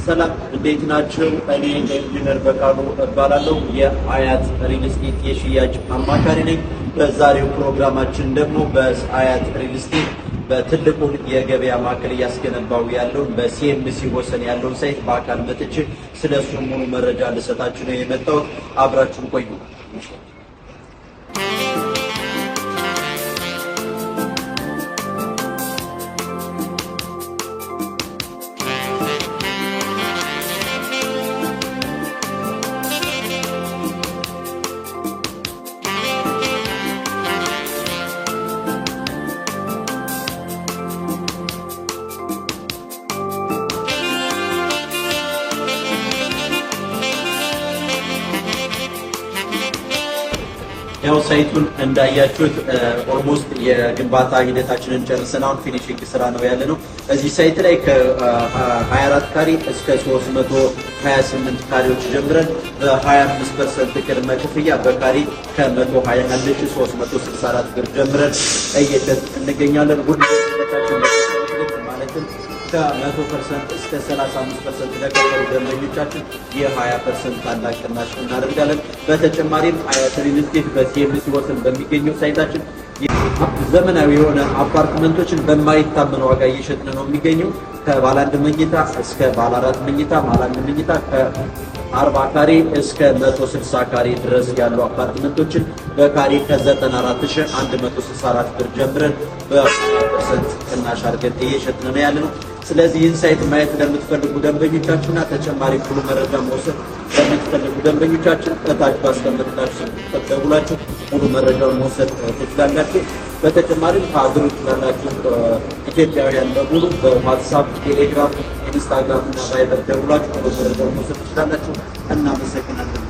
ሰላም እንዴት ናችሁ? እኔ ኢንጂነር በቃሉ እባላለሁ። የአያት ሪል ስቴት የሽያጭ አማካሪ ነኝ። በዛሬው ፕሮግራማችን ደግሞ በአያት ሪል ስቴት በትልቁ የገበያ ማዕከል እያስገነባው ያለውን በሲኤምሲ ወሰን ያለውን ሳይት በአካል መጥቼ ስለሱ ሙሉ መረጃ ልሰጣችሁ ነው የመጣሁት። አብራችሁን ቆዩ። ያው ሳይቱን እንዳያችሁት ኦልሞስት የግንባታ ሂደታችንን ጨርሰናል። ፊኒሺንግ ስራ ነው ያለነው። እዚህ ሳይት ላይ ከ24 ካሬ እስከ 328 ካሬዎች ጀምረን በ25% ቅድመ ክፍያ በካሬ ከ121,364 ብር ጀምረን እየሸጥን እንገኛለን። ማለትም ከ100% እስከ 35% ለከፈሉ ደንበኞቻችን የ20% ታላቅ ቅናሽ እናደርጋለን። በተጨማሪም አያት ሪል ስቴት በሲኤምሲ ወሰን በሚገኘው ሳይታችን ዘመናዊ የሆነ አፓርትመንቶችን በማይታመን ዋጋ እየሸጥን ነው የሚገኘው። ከባለ 1 መኝታ እስከ ባለ 4 መኝታ፣ ባለ 1 መኝታ ከ40 ካሬ እስከ 160 ካሬ ድረስ ያሉ አፓርትመንቶችን በካሬ ከ94,164 ብር ጀምረን በ20% ቅናሽ አድርገን እየሸጥን ነው ያለነው። ስለዚህ ይህን ሳይት ማየት ለምትፈልጉ ደንበኞቻችንና ተጨማሪ ሙሉ መረጃ መውሰድ ለምትፈልጉ ደንበኞቻችን እታች ባስቀመጥናችሁ ስልክ ደውላችሁ ሙሉ መረጃውን መውሰድ ትችላላችሁ። በተጨማሪም ከሀገር ውጭ ላላችሁ ኢትዮጵያውያን በሙሉ በዋትስአፕ፣ ቴሌግራም፣ ኢንስታግራም እና ቫይበር ደውላችሁ ሙሉ መረጃውን መውሰድ ትችላላችሁ። እናመሰግናለን።